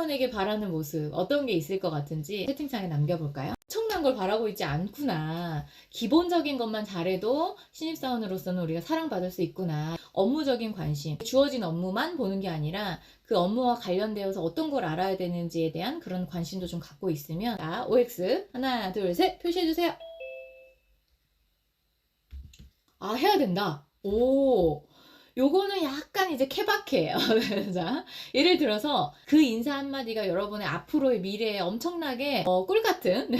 신입사원에게 바라는 모습 어떤 게 있을 것 같은지 채팅창에 남겨볼까요? 엄청난 걸 바라고 있지 않구나. 기본적인 것만 잘해도 신입사원으로서는 우리가 사랑받을 수 있구나. 업무적인 관심, 주어진 업무만 보는 게 아니라 그 업무와 관련되어서 어떤 걸 알아야 되는지에 대한 그런 관심도 좀 갖고 있으면, 자, OX 하나 둘 셋 표시해주세요. 아, 해야 된다. 오, 요거는 약간 이제 케바케예요. 자, 예를 들어서 그 인사 한마디가 여러분의 앞으로의 미래에 엄청나게 꿀같은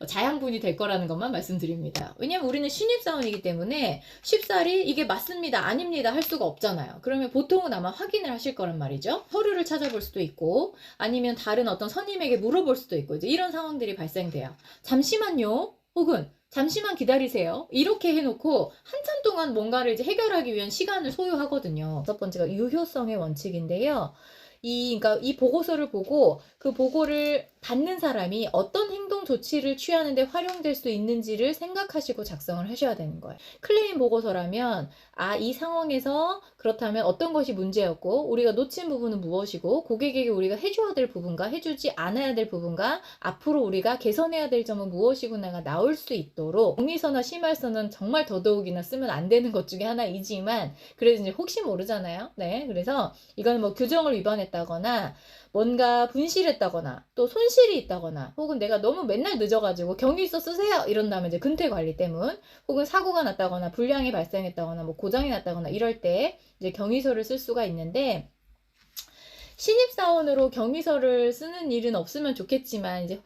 자양분이 될 거라는 것만 말씀드립니다. 왜냐면 우리는 신입사원이기 때문에 쉽사리 이게 맞습니다, 아닙니다 할 수가 없잖아요. 그러면 보통은 아마 확인을 하실 거란 말이죠. 서류를 찾아볼 수도 있고 아니면 다른 어떤 선임에게 물어볼 수도 있고 이제 이런 상황들이 발생돼요. 잠시만요. 혹은 잠시만 기다리세요. 이렇게 해놓고 한참 동안 뭔가를 이제 해결하기 위한 시간을 소요하거든요. 첫 번째가 유효성의 원칙인데요. 그러니까 이 보고서를 보고 그 보고를 받는 사람이 어떤 행동 조치를 취하는데 활용될 수 있는지를 생각하시고 작성을 하셔야 되는 거예요. 클레임 보고서라면 이 상황에서 그렇다면 어떤 것이 문제였고 우리가 놓친 부분은 무엇이고 고객에게 우리가 해줘야 될 부분과 해주지 않아야 될 부분과 앞으로 우리가 개선해야 될 점은 무엇이구나가 나올 수 있도록 동의서나 심할서는 정말 더더욱이나 쓰면 안 되는 것 중에 하나이지만 그래도 이제 혹시 모르잖아요. 네, 그래서 이건 뭐 규정을 위반했다거나 뭔가 분실했다거나 또 손실이 있다거나 혹은 내가 너무 맨날 늦어가지고 경위서 쓰세요 이런 다음에 이제 근태관리 때문 혹은 사고가 났다거나 불량이 발생했다거나 뭐 고장이 났다거나 이럴 때 이제 경위서를 쓸 수가 있는데 신입사원으로 경위서를 쓰는 일은 없으면 좋겠지만 이제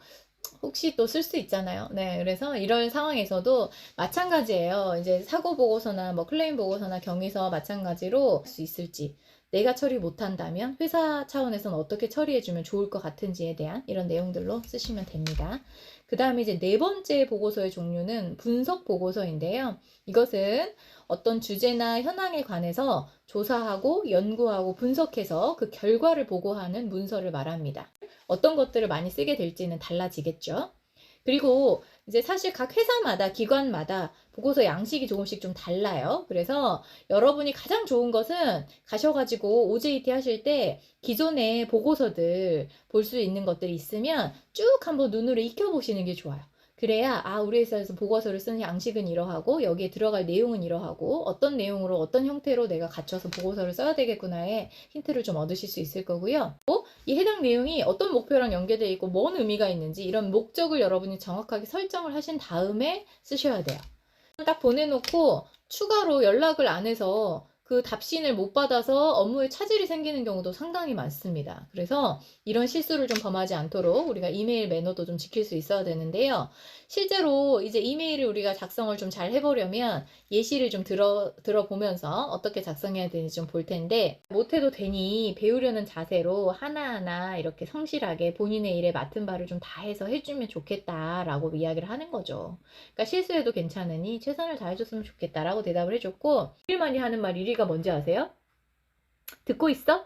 혹시 또 쓸 수 있잖아요. 네, 그래서 이런 상황에서도 마찬가지예요. 이제 사고 보고서나 뭐 클레임 보고서나 경위서 마찬가지로 할 수 있을지 내가 처리 못한다면 회사 차원에서는 어떻게 처리해주면 좋을 것 같은지에 대한 이런 내용들로 쓰시면 됩니다. 그 다음에 이제 네 번째 보고서의 종류는 분석 보고서인데요. 이것은 어떤 주제나 현황에 관해서 조사하고 연구하고 분석해서 그 결과를 보고하는 문서를 말합니다. 어떤 것들을 많이 쓰게 될지는 달라지겠죠. 그리고 이제 사실 각 회사마다 기관마다 보고서 양식이 조금씩 좀 달라요. 그래서 여러분이 가장 좋은 것은 가셔가지고 OJT 하실 때 기존의 보고서들 볼 수 있는 것들이 있으면 쭉 한번 눈으로 익혀보시는 게 좋아요. 그래야 우리 회사에서 보고서를 쓰는 양식은 이러하고 여기에 들어갈 내용은 이러하고 어떤 내용으로 어떤 형태로 내가 갖춰서 보고서를 써야 되겠구나의 힌트를 좀 얻으실 수 있을 거고요. 이 해당 내용이 어떤 목표랑 연계되어 있고 뭔 의미가 있는지 이런 목적을 여러분이 정확하게 설정을 하신 다음에 쓰셔야 돼요. 딱 보내놓고 추가로 연락을 안 해서 그 답신을 못 받아서 업무에 차질이 생기는 경우도 상당히 많습니다. 그래서 이런 실수를 좀 범하지 않도록 우리가 이메일 매너도 좀 지킬 수 있어야 되는데요. 실제로 이제 이메일을 우리가 작성을 좀 잘 해보려면 예시를 좀 들어보면서 어떻게 작성해야 되는지 좀 볼 텐데 못해도 되니 배우려는 자세로 하나하나 이렇게 성실하게 본인의 일에 맡은 바를 좀 다해서 해주면 좋겠다라고 이야기를 하는 거죠. 그러니까 실수해도 괜찮으니 최선을 다해줬으면 좋겠다라고 대답을 해줬고 제일 많이 하는 말 1위가 뭔지 아세요? 듣고 있어?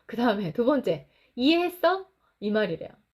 그 다음에 두 번째 이해했어? 이 말이래요.